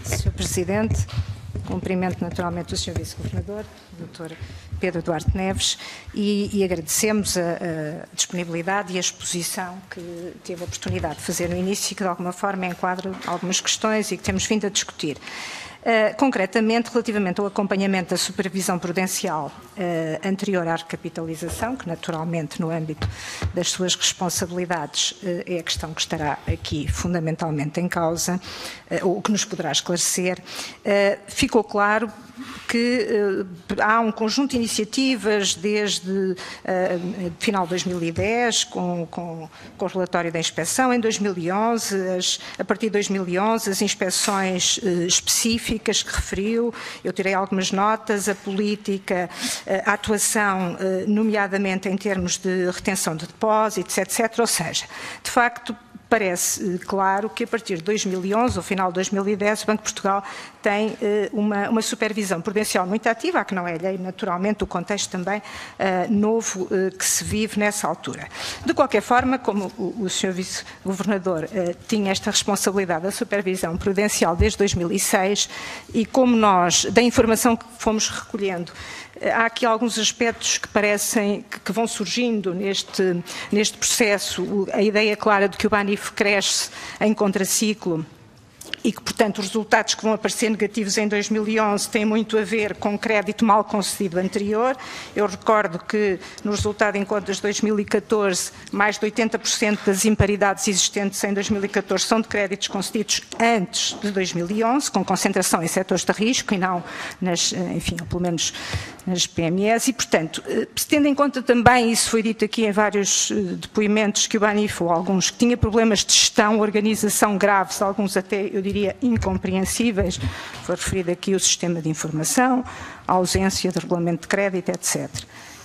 Sr. Presidente, cumprimento naturalmente o Sr. Vice-Governador, Dr. Pedro Duarte Neves, e agradecemos a disponibilidade e a exposição que teve a oportunidade de fazer no início e que de alguma forma enquadra algumas questões e que temos vindo a discutir. Concretamente, relativamente ao acompanhamento da supervisão prudencial anterior à recapitalização, que naturalmente no âmbito das suas responsabilidades é a questão que estará aqui fundamentalmente em causa, ou que nos poderá esclarecer, ficou claro que há um conjunto de iniciativas desde final de 2010, com o relatório da inspeção, em 2011, a partir de 2011, as inspeções específicas que referiu, eu tirei algumas notas, a política, a atuação, nomeadamente em termos de retenção de depósitos, etc. Ou seja, de facto, parece claro que a partir de 2011, ou final de 2010, o Banco de Portugal tem uma supervisão prudencial muito ativa, a que não é alheio, naturalmente, o contexto também novo que se vive nessa altura. De qualquer forma, como o Sr. Vice-Governador tinha esta responsabilidade da supervisão prudencial desde 2006 e como nós, da informação que fomos recolhendo, há aqui alguns aspectos que parecem que vão surgindo neste processo, a ideia clara de que o BANIF cresce em contraciclo e que, portanto, os resultados que vão aparecer negativos em 2011 têm muito a ver com crédito mal concedido anterior. Eu recordo que no resultado em contas de 2014, mais de 80% das imparidades existentes em 2014 são de créditos concedidos antes de 2011, com concentração em setores de risco e não enfim, pelo menos nas PMEs, e, portanto, tendo em conta também, isso foi dito aqui em vários depoimentos, que o BANIF, ou alguns, que tinha problemas de gestão, organização graves, alguns até, eu diria, incompreensíveis, foi referido aqui o sistema de informação, a ausência de regulamento de crédito, etc.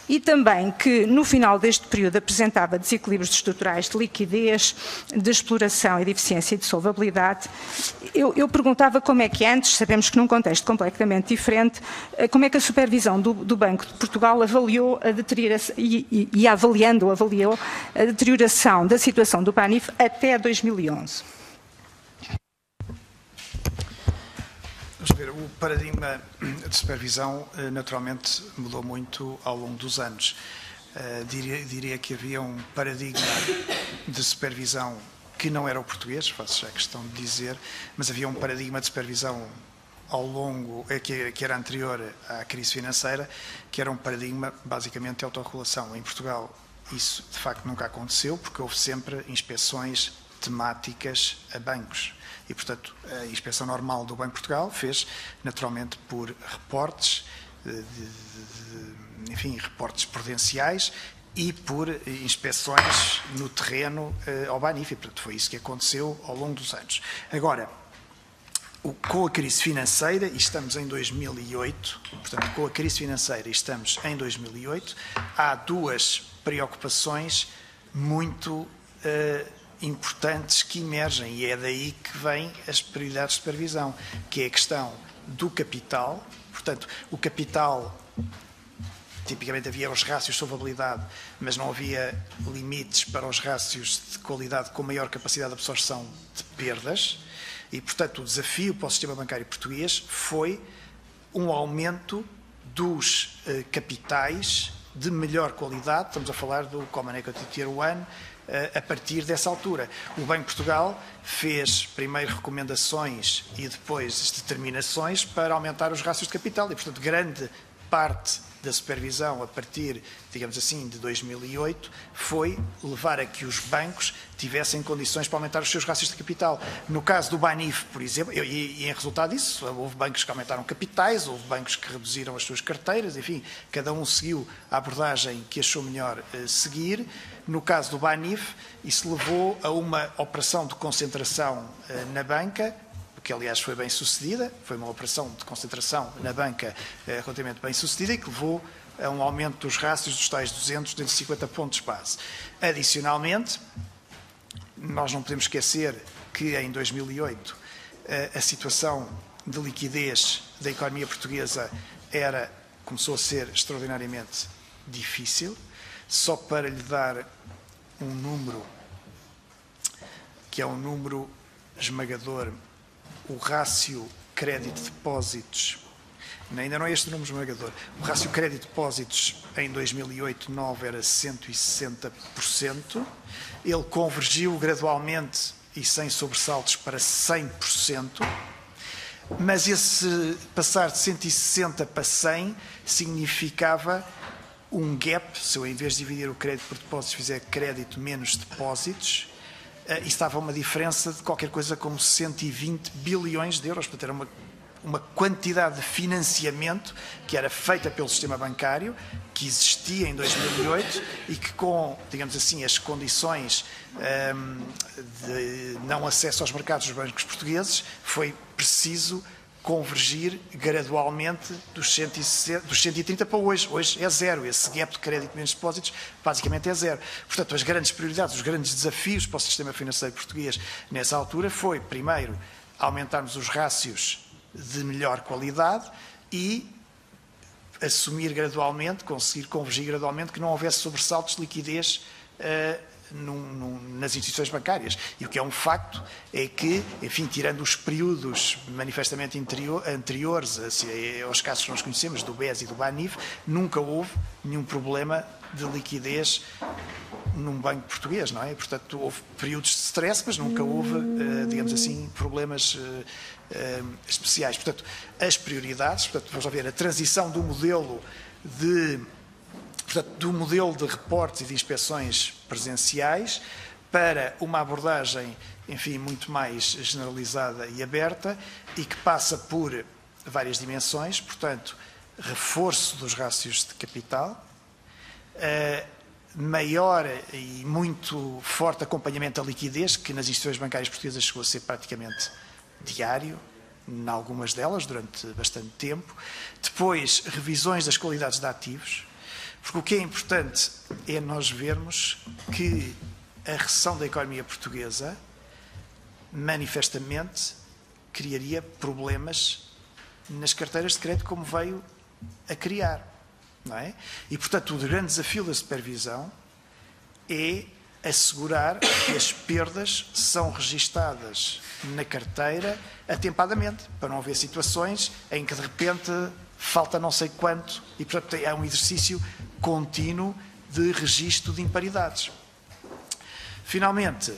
E também que, no final deste período, apresentava desequilíbrios estruturais de liquidez, de exploração e de eficiência e de solvabilidade. Eu perguntava como é que antes, sabemos que num contexto completamente diferente, como é que a supervisão do Banco de Portugal avaliou a deterioração, avaliou a deterioração da situação do BANIF até 2011. Vamos ver, o paradigma de supervisão naturalmente mudou muito ao longo dos anos. Diria que havia um paradigma de supervisão que não era o português, faço já a questão de dizer, mas havia um paradigma de supervisão ao longo, que era anterior à crise financeira, que era um paradigma basicamente de autorregulação. Em Portugal isso de facto nunca aconteceu, porque houve sempre inspeções temáticas a bancos. E, portanto, a inspeção normal do Banco de Portugal fez, naturalmente, por reportes, enfim, reportes prudenciais e por inspeções no terreno ao BANIF. E, portanto, foi isso que aconteceu ao longo dos anos. Agora, com a crise financeira, e estamos em 2008, portanto, com a crise financeira e estamos em 2008, há duas preocupações muito importantes que emergem, e é daí que vêm as prioridades de supervisão, que é a questão do capital. Portanto, o capital, tipicamente havia os rácios de solvabilidade, mas não havia limites para os rácios de qualidade com maior capacidade de absorção de perdas, e, portanto, o desafio para o sistema bancário português foi um aumento dos capitais de melhor qualidade. Estamos a falar do Common Equity Tier 1, a partir dessa altura. O Banco de Portugal fez primeiro recomendações e depois determinações para aumentar os rácios de capital e, portanto, grande parte da supervisão a partir, digamos assim, de 2008 foi levar a que os bancos tivessem condições para aumentar os seus rácios de capital. No caso do BANIF, por exemplo, e em resultado disso, houve bancos que aumentaram capitais, houve bancos que reduziram as suas carteiras, enfim, cada um seguiu a abordagem que achou melhor seguir. No caso do BANIF, isso levou a uma operação de concentração na banca, que aliás foi bem sucedida, foi uma operação de concentração na banca relativamente bem sucedida e que levou a um aumento dos rácios dos tais 250 pontos base. Adicionalmente, nós não podemos esquecer que em 2008 a situação de liquidez da economia portuguesa começou a ser extraordinariamente difícil. Só para lhe dar um número, que é um número esmagador, o rácio crédito-depósitos, ainda não é este o número esmagador, o rácio crédito-depósitos em 2008-2009 era 160%, ele convergiu gradualmente e sem sobressaltos para 100%, mas esse passar de 160 para 100 significava um gap, se eu em vez de dividir o crédito por depósitos fizer crédito menos depósitos, e estava uma diferença de qualquer coisa como 120 bilhões de euros, portanto era uma quantidade de financiamento que era feita pelo sistema bancário, que existia em 2008 e que com, digamos assim, as condições de não acesso aos mercados dos bancos portugueses, foi preciso convergir gradualmente dos 130 para hoje. Hoje é zero. Esse gap de crédito menos depósitos basicamente é zero. Portanto, as grandes prioridades, os grandes desafios para o sistema financeiro português nessa altura foi, primeiro, aumentarmos os rácios de melhor qualidade e assumir gradualmente, conseguir convergir gradualmente, que não houvesse sobressaltos de liquidez nas instituições bancárias. E o que é um facto é que, enfim, tirando os períodos manifestamente anteriores aos casos que nós conhecemos, do BES e do BANIF, nunca houve nenhum problema de liquidez num banco português, não é? Portanto, houve períodos de stress, mas nunca houve, digamos assim, problemas especiais. Portanto, as prioridades, portanto, vamos ver, a transição do modelo de reportes e de inspeções presenciais para uma abordagem, enfim, muito mais generalizada e aberta e que passa por várias dimensões, portanto, reforço dos rácios de capital, maior e muito forte acompanhamento da liquidez, que nas instituições bancárias portuguesas chegou a ser praticamente diário, em algumas delas, durante bastante tempo. Depois, revisões das qualidades de ativos, porque o que é importante é nós vermos que a recessão da economia portuguesa, manifestamente, criaria problemas nas carteiras de crédito, como veio a criar. Não é? E, portanto, o grande desafio da supervisão é assegurar que as perdas são registadas na carteira atempadamente, para não haver situações em que, de repente, falta não sei quanto, e, portanto, é um exercício contínuo de registro de imparidades. Finalmente,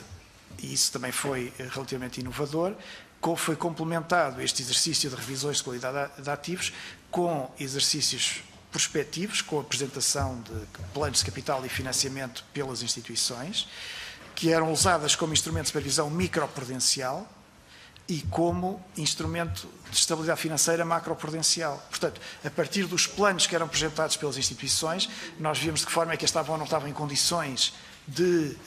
e isso também foi relativamente inovador, foi complementado este exercício de revisões de qualidade de ativos com exercícios prospectivos, com a apresentação de planos de capital e financiamento pelas instituições, que eram usadas como instrumento de supervisão microprudencial e como instrumento de estabilidade financeira macroprudencial. Portanto, a partir dos planos que eram apresentados pelas instituições, nós víamos de que forma é que estavam ou não estavam em condições de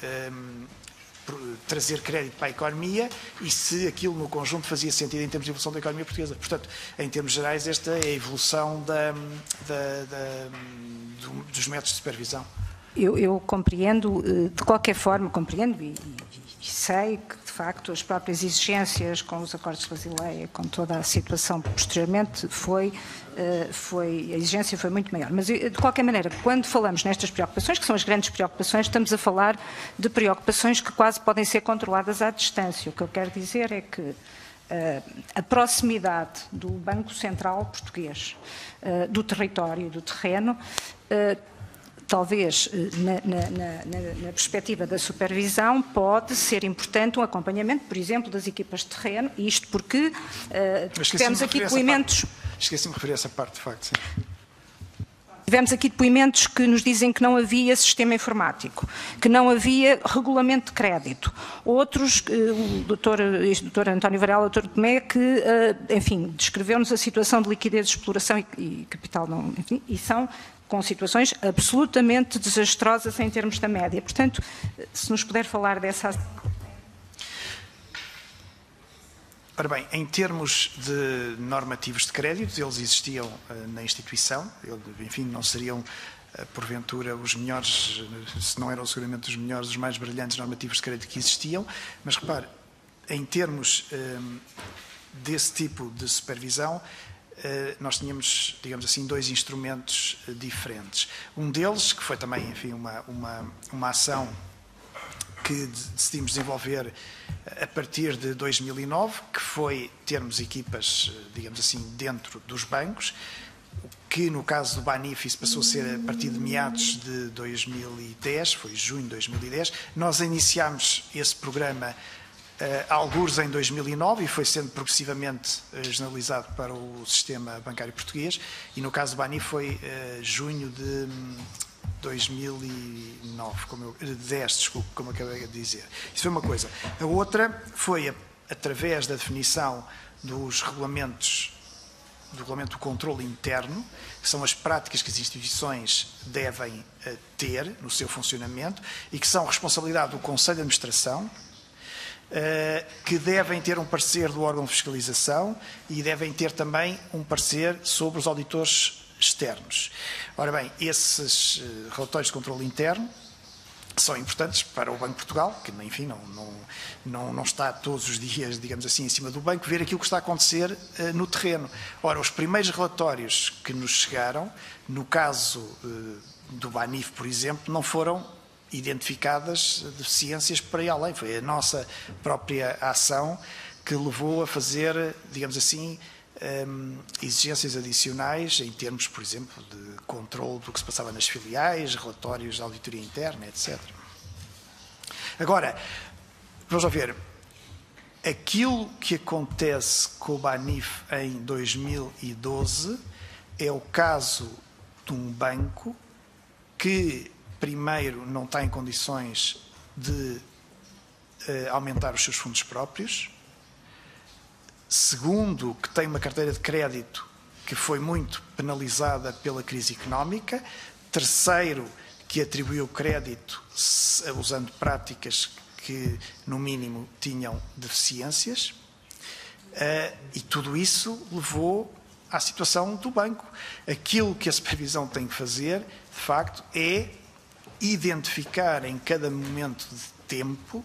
trazer crédito para a economia e se aquilo no conjunto fazia sentido em termos de evolução da economia portuguesa. Portanto, em termos gerais, esta é a evolução dos métodos de supervisão. Eu compreendo, de qualquer forma, compreendo e sei que, de facto, as próprias exigências com os acordos de Basileia, com toda a situação posteriormente, a exigência foi muito maior. Mas, de qualquer maneira, quando falamos nestas preocupações, que são as grandes preocupações, estamos a falar de preocupações que quase podem ser controladas à distância. O que eu quero dizer é que a proximidade do Banco Central Português, do território e do terreno, talvez na perspectiva da supervisão pode ser importante um acompanhamento, por exemplo, das equipas de terreno, e isto porque tivemos aqui depoimentos... Esqueci-me de referir essa parte, de facto, sim. Tivemos aqui depoimentos que nos dizem que não havia sistema informático, que não havia regulamento de crédito. Outros, o doutor António Varela, o doutor Tomé, que, enfim, descreveu-nos a situação de liquidez, exploração e capital, não, enfim, e são com situações absolutamente desastrosas em termos da média. Portanto, se nos puder falar dessa... Ora bem, em termos de normativos de crédito, eles existiam na instituição, enfim, não seriam, porventura, os melhores, se não eram seguramente os melhores, os mais brilhantes normativos de crédito que existiam, mas repare, em termos desse tipo de supervisão, nós tínhamos, digamos assim, dois instrumentos diferentes. Um deles, que foi também, enfim, uma ação que decidimos desenvolver a partir de 2009, que foi termos equipas, digamos assim, dentro dos bancos, que no caso do Banif isso passou a ser a partir de meados de 2010, foi junho de 2010. Nós iniciámos esse programa algures em 2009 e foi sendo progressivamente generalizado para o sistema bancário português, e no caso do Banif foi junho de 2009, 10, desculpe, como eu acabei de dizer. Isso foi uma coisa. A outra foi através da definição dos regulamentos, do regulamento do controle interno, que são as práticas que as instituições devem ter no seu funcionamento e que são responsabilidade do Conselho de Administração, que devem ter um parecer do órgão de fiscalização e devem ter também um parecer sobre os auditores externos. Ora bem, esses relatórios de controle interno são importantes para o Banco de Portugal, que, enfim, não está todos os dias, digamos assim, em cima do banco, ver aquilo que está a acontecer no terreno. Ora, os primeiros relatórios que nos chegaram, no caso do Banif, por exemplo, não foram identificadas deficiências para ir além. Foi a nossa própria ação que levou a fazer, digamos assim, exigências adicionais em termos, por exemplo, de controle do que se passava nas filiais, relatórios de auditoria interna, etc. Agora, vamos lá ver, aquilo que acontece com o Banif em 2012 é o caso de um banco que primeiro não está em condições de aumentar os seus fundos próprios, segundo, que tem uma carteira de crédito que foi muito penalizada pela crise económica, terceiro, que atribuiu crédito usando práticas que, no mínimo, tinham deficiências, e tudo isso levou à situação do banco. Aquilo que a supervisão tem que fazer, de facto, é identificar em cada momento de tempo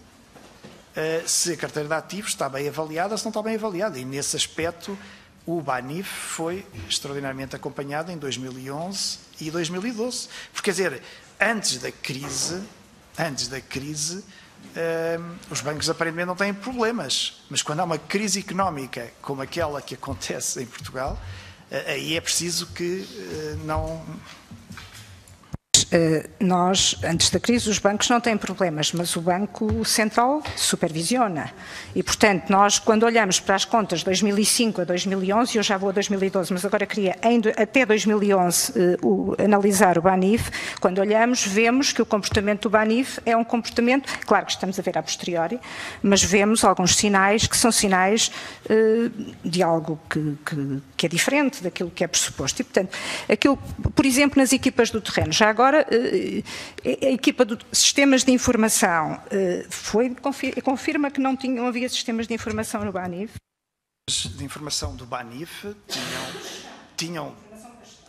se a carteira de ativos está bem avaliada ou se não está bem avaliada. E, nesse aspecto, o Banif foi extraordinariamente acompanhado em 2011 e 2012. Porque, quer dizer, antes da crise, os bancos aparentemente não têm problemas. Mas quando há uma crise económica como aquela que acontece em Portugal, aí é preciso que não... Nós, antes da crise, os bancos não têm problemas, mas o Banco Central supervisiona. E, portanto, nós, quando olhamos para as contas de 2005 a 2011, eu já vou a 2012, mas agora queria até 2011 analisar o Banif, quando olhamos, vemos que o comportamento do Banif é um comportamento, claro que estamos a ver a posteriori, mas vemos alguns sinais que são sinais de algo que é diferente daquilo que é pressuposto. E, portanto, aquilo, por exemplo, nas equipas do terreno, já agora, a equipa de sistemas de informação confirma que não havia sistemas de informação no Banif? De informação do Banif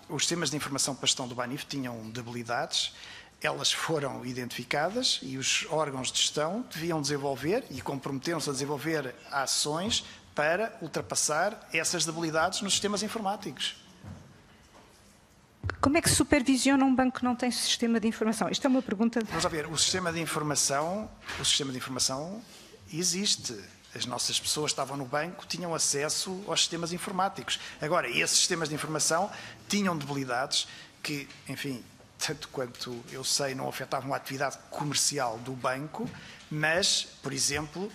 os sistemas de informação para a gestão do Banif tinham debilidades, elas foram identificadas e os órgãos de gestão deviam desenvolver e comprometeram-se a desenvolver ações para ultrapassar essas debilidades nos sistemas informáticos. Como é que se supervisiona um banco que não tem sistema de informação? Isto é uma pergunta... Vamos ver, o sistema de informação existe. As nossas pessoas estavam no banco, tinham acesso aos sistemas informáticos. Agora, esses sistemas de informação tinham debilidades que, enfim, tanto quanto eu sei, não afetavam a atividade comercial do banco, mas, por exemplo,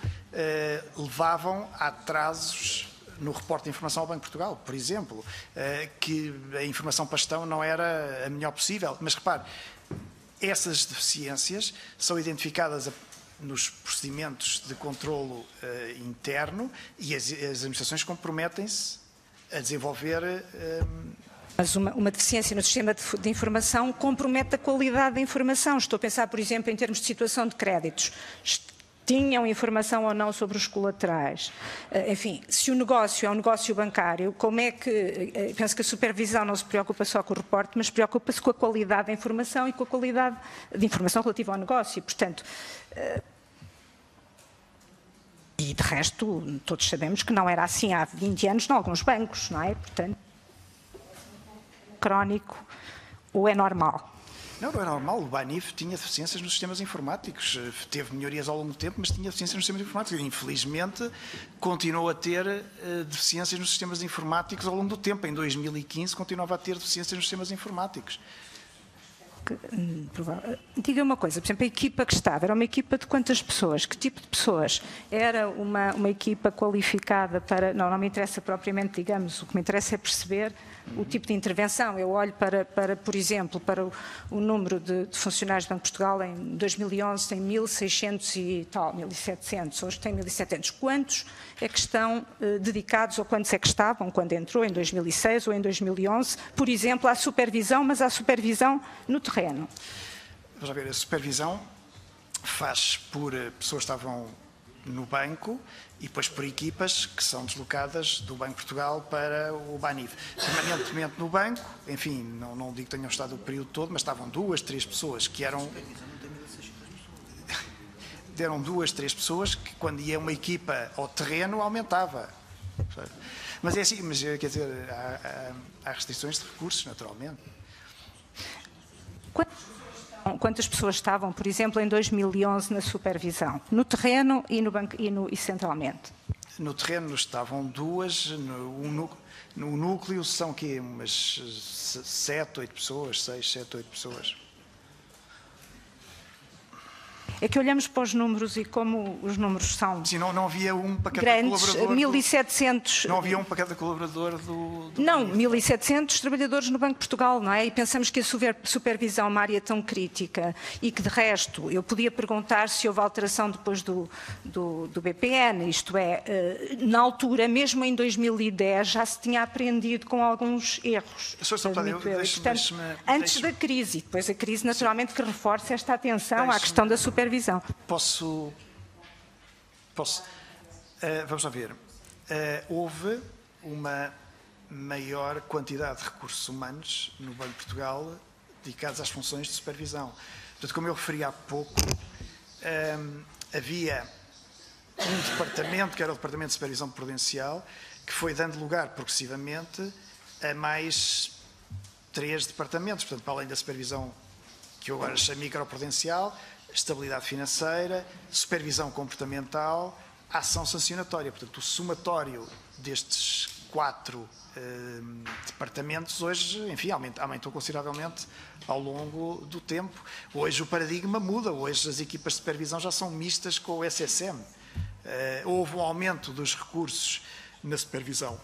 levavam a atrasos no reporte de informação ao Banco de Portugal, por exemplo, que a informação para a gestão não era a melhor possível. Mas repare, essas deficiências são identificadas nos procedimentos de controlo interno e as administrações comprometem-se a desenvolver... Mas uma deficiência no sistema de informação compromete a qualidade da informação. Estou a pensar, por exemplo, em termos de situação de créditos. Tinham informação ou não sobre os colaterais. Enfim, se o negócio é um negócio bancário, como é que... Penso que a supervisão não se preocupa só com o reporte, mas preocupa-se com a qualidade da informação e com a qualidade de informação relativa ao negócio. Portanto, e de resto, todos sabemos que não era assim há 20 anos em alguns bancos, não é? Portanto, crónico ou é normal? Não é normal. O BANIF tinha deficiências nos sistemas informáticos. Teve melhorias ao longo do tempo, mas tinha deficiências nos sistemas informáticos. Infelizmente, continuou a ter deficiências nos sistemas informáticos ao longo do tempo. Em 2015, continuava a ter deficiências nos sistemas informáticos. Diga uma coisa, por exemplo, a equipa que estava, era uma equipa de quantas pessoas? Que tipo de pessoas? Era uma equipa qualificada para... Não me interessa propriamente, digamos, o que me interessa é perceber o tipo de intervenção. Eu olho por exemplo, para o número de funcionários do Banco de Portugal. Em 2011 tem 1.600 e tal, 1.700, hoje tem 1.700. Quantos é que estão dedicados, ou quantos é que estavam quando entrou, em 2006 ou em 2011, por exemplo, à supervisão, mas à supervisão no terreno? Vamos ver, a supervisão faz por pessoas que estavam no banco e depois por equipas que são deslocadas do Banco de Portugal para o BANIF. Permanentemente no banco, enfim, não digo que tenham estado o período todo, mas estavam 2, 3 pessoas que eram... Deram 2, 3 pessoas que, quando ia uma equipa ao terreno, aumentava. Mas é assim, mas, quer dizer, há restrições de recursos, naturalmente. Quantas pessoas estavam, por exemplo, em 2011 na supervisão? No terreno e e centralmente? No terreno estavam 2, no núcleo são quê? Umas 7, 8 pessoas, 6, 7, 8 pessoas. É que olhamos para os números e como os números são... Sim, não havia um para cada grandes, colaborador... 1.700... Não havia um para cada colaborador do não, 1.700 trabalhadores no Banco de Portugal, não é? E pensamos que a supervisão é uma área tão crítica e que, de resto, eu podia perguntar se houve alteração depois do BPN, isto é, na altura, mesmo em 2010, já se tinha aprendido com alguns erros. Portanto, antes da crise, depois a crise, naturalmente, que reforça esta atenção à questão da supervisão. Posso vamos lá ver. Houve uma maior quantidade de recursos humanos no Banco de Portugal dedicados às funções de supervisão. Portanto, como eu referi há pouco, havia um departamento, que era o Departamento de Supervisão Prudencial, que foi dando lugar progressivamente a mais 3 departamentos. Portanto, para além da supervisão que eu agora chamo microprudencial, estabilidade financeira, supervisão comportamental, ação sancionatória. Portanto, o somatório destes 4 departamentos hoje, enfim, aumentou consideravelmente ao longo do tempo. Hoje o paradigma muda, hoje as equipas de supervisão já são mistas com o SSM. Houve um aumento dos recursos na supervisão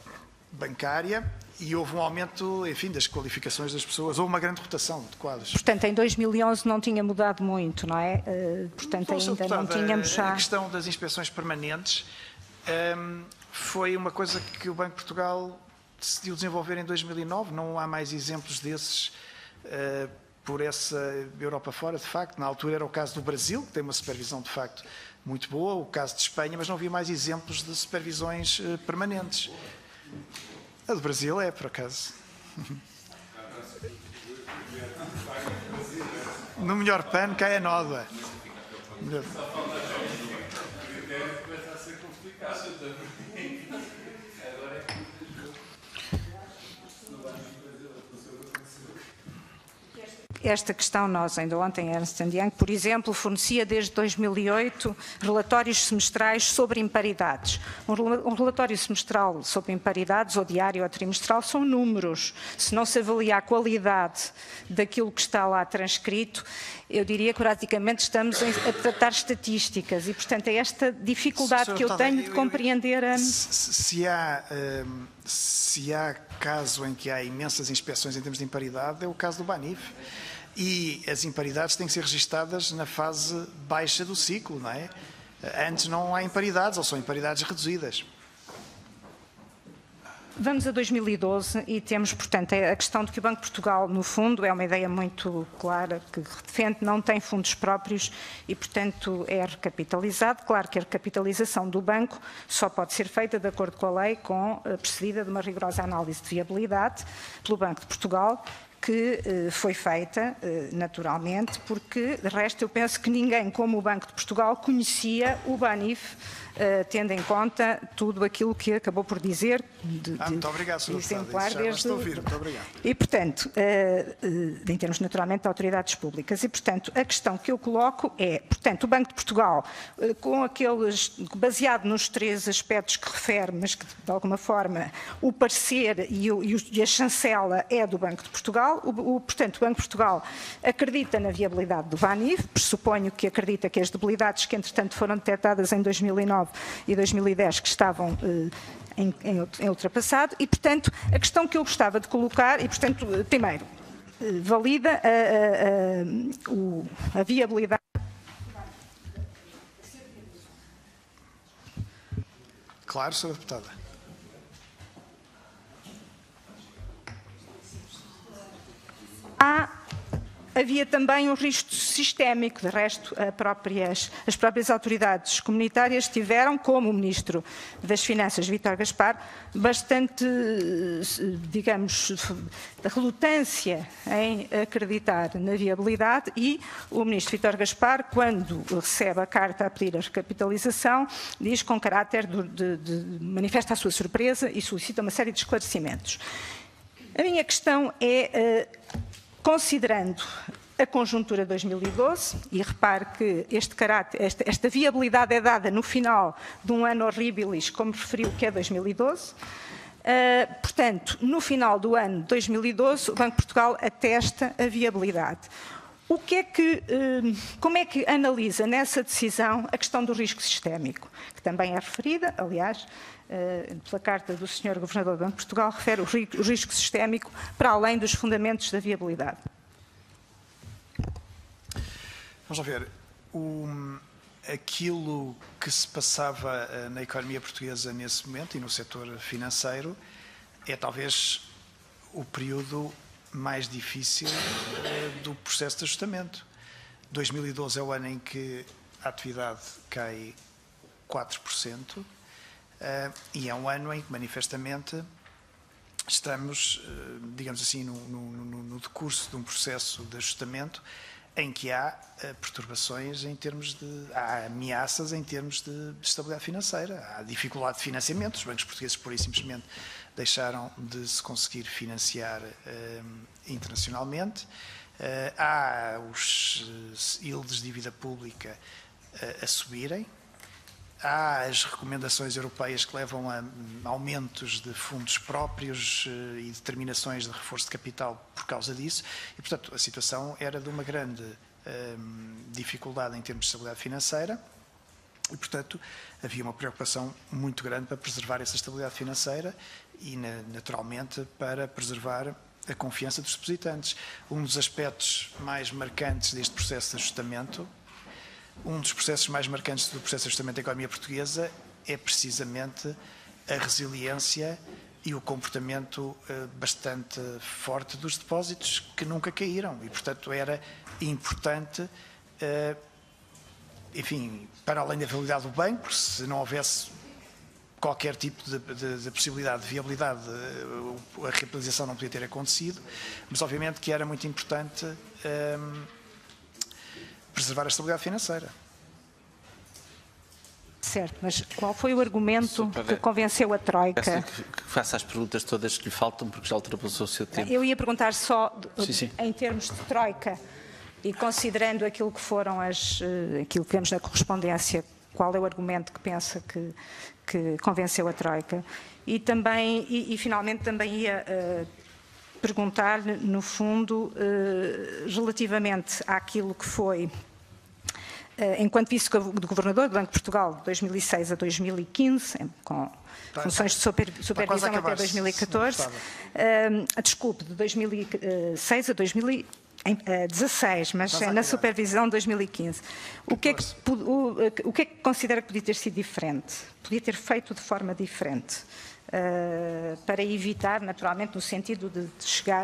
bancária e houve um aumento, enfim, das qualificações das pessoas. Houve uma grande rotação de quadros. Portanto, em 2011 não tinha mudado muito, não é? Portanto, ainda não tínhamos já... A questão das inspeções permanentes foi uma coisa que o Banco de Portugal decidiu desenvolver em 2009. Não há mais exemplos desses por essa Europa fora, de facto. Na altura era o caso do Brasil, que tem uma supervisão, de facto, muito boa, o caso de Espanha, mas não havia mais exemplos de supervisões permanentes. A do Brasil é, por acaso. No melhor pano cai a nódoa. Esta questão, nós ainda ontem, Ernst & Young, por exemplo, fornecia desde 2008 relatórios semestrais sobre imparidades. Um relatório semestral sobre imparidades, ou diário ou trimestral, são números. Se não se avalia a qualidade daquilo que está lá transcrito, eu diria que praticamente estamos a tratar estatísticas e, portanto, é esta dificuldade que eu tenho de compreender a... Se há caso em que há imensas inspeções em termos de imparidade, é o caso do BANIF. E as imparidades têm que ser registadas na fase baixa do ciclo, não é? Antes não há imparidades, ou são imparidades reduzidas. Vamos a 2012 e temos, portanto, a questão de que o Banco de Portugal, no fundo, é uma ideia muito clara, que defende, não tem fundos próprios e, portanto, é recapitalizado. Claro que a recapitalização do banco só pode ser feita de acordo com a lei, precedida de uma rigorosa análise de viabilidade pelo Banco de Portugal, que foi feita, naturalmente, porque, de resto, eu penso que ninguém, como o Banco de Portugal, conhecia o BANIF, tendo em conta tudo aquilo que acabou por dizer. Muito obrigado, Sr. exemplar Deputado. desde Muito obrigado. E, portanto, em termos, naturalmente, de autoridades públicas. E, portanto, a questão que eu coloco é, portanto, o Banco de Portugal, baseado nos 3 aspectos que refere, mas que, de alguma forma, o parecer e a chancela é do Banco de Portugal. Portanto, o Banco de Portugal acredita na viabilidade do BANIF, pressuponho que acredita que as debilidades que, entretanto, foram detectadas em 2009 e 2010, que estavam em ultrapassado, e, portanto, a questão que eu gostava de colocar, e, portanto, primeiro, valida a viabilidade. Claro, Sra. Deputada. Havia também um risco sistémico, de resto, as próprias autoridades comunitárias tiveram, como o Ministro das Finanças, Vítor Gaspar, bastante, digamos, relutância em acreditar na viabilidade, e o Ministro Vítor Gaspar, quando recebe a carta a pedir a recapitalização, diz com caráter manifesta a sua surpresa e solicita uma série de esclarecimentos. A minha questão é, considerando a conjuntura de 2012, e repare que esta viabilidade é dada no final de um ano horribilis, como referiu, que é 2012, portanto, no final do ano de 2012, o Banco de Portugal atesta a viabilidade. Como é que analisa nessa decisão a questão do risco sistémico, que também é referida, aliás, pela carta do Sr. Governador do Banco de Portugal, refere o risco sistémico para além dos fundamentos da viabilidade? Vamos lá ver. Aquilo que se passava na economia portuguesa nesse momento e no setor financeiro é talvez o período mais difícil do processo de ajustamento. 2012 é o ano em que a atividade cai 4%, e é um ano em que, manifestamente, estamos, digamos assim, no decurso de um processo de ajustamento em que há perturbações há ameaças em termos de estabilidade financeira, há dificuldade de financiamento, os bancos portugueses, pura e simplesmente, deixaram de se conseguir financiar internacionalmente, há os yields de dívida pública a subirem, há as recomendações europeias que levam a aumentos de fundos próprios e determinações de reforço de capital por causa disso, e, portanto, a situação era de uma grande dificuldade em termos de estabilidade financeira e, portanto, havia uma preocupação muito grande para preservar essa estabilidade financeira e, naturalmente, para preservar a confiança dos depositantes. Um dos aspectos mais marcantes deste processo de ajustamento, um dos processos mais marcantes do processo de ajustamento da economia portuguesa é precisamente a resiliência e o comportamento bastante forte dos depósitos, que nunca caíram, e, portanto, era importante, enfim, para além da viabilidade do banco, se não houvesse qualquer tipo de possibilidade de viabilidade, a recapitalização não podia ter acontecido, mas obviamente que era muito importante preservar a estabilidade financeira. Certo, mas qual foi o argumento que convenceu a Troika? Peço que faça as perguntas todas que lhe faltam, porque já ultrapassou o seu tempo. Eu ia perguntar só, Sim. em termos de Troika, e considerando aquilo que foram aquilo que vemos na correspondência, qual é o argumento que pensa que convenceu a Troika? E também, e finalmente também ia perguntar-lhe, no fundo, relativamente àquilo que foi, enquanto vice-governador do Banco de Portugal, de 2006 a 2015, com funções de supervisão até 2014, desculpe, de 2006 a 2016, mas na supervisão de 2015. O que é que considera que podia ter sido diferente? Podia ter feito de forma diferente? para evitar, naturalmente, no sentido de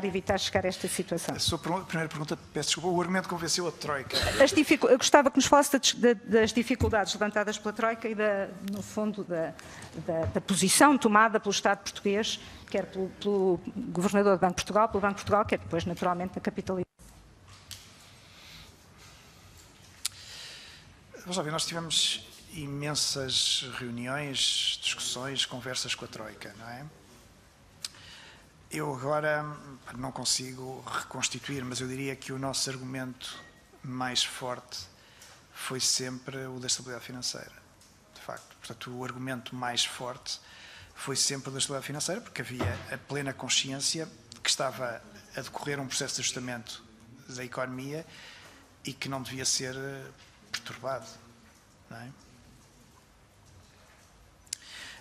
evitar chegar a esta situação. A sua primeira pergunta, peço desculpa, o argumento convenceu a Troika. Eu gostava que nos falasse das dificuldades levantadas pela Troika e, no fundo, da posição tomada pelo Estado português, quer pelo Governador do Banco de Portugal, pelo Banco de Portugal, quer depois, naturalmente, na capitalização. Vamos lá ver, nós tivemos imensas reuniões, discussões, conversas com a Troika, não é? Eu agora não consigo reconstituir, mas eu diria que o nosso argumento mais forte foi sempre o da estabilidade financeira, de facto. Portanto, o argumento mais forte foi sempre o da estabilidade financeira, porque havia a plena consciência que estava a decorrer um processo de ajustamento da economia e que não devia ser perturbado, não é?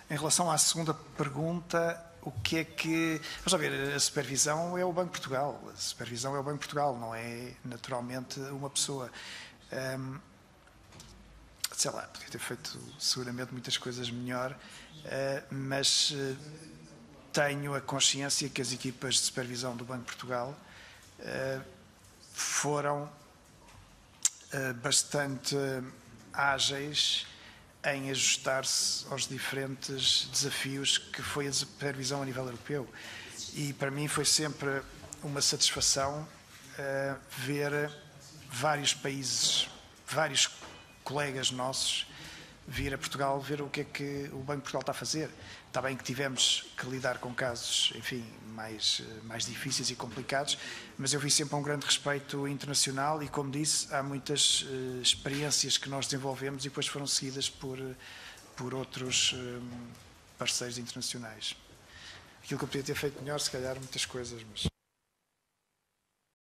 Em relação à segunda pergunta, o que é que... Vamos lá ver, a supervisão é o Banco de Portugal. A supervisão é o Banco de Portugal, não é naturalmente uma pessoa. Sei lá, podia ter feito seguramente muitas coisas melhor, mas tenho a consciência que as equipas de supervisão do Banco de Portugal foram bastante ágeis em ajustar-se aos diferentes desafios que foi a supervisão a nível europeu. E para mim foi sempre uma satisfação ver vários países, vários colegas nossos vir a Portugal ver o que é que o Banco de Portugal está a fazer. Está bem que tivemos que lidar com casos, enfim, mais difíceis e complicados, mas eu vi sempre um grande respeito internacional e, como disse, há muitas experiências que nós desenvolvemos e depois foram seguidas por outros parceiros internacionais. Aquilo que eu podia ter feito melhor, se calhar, muitas coisas, mas...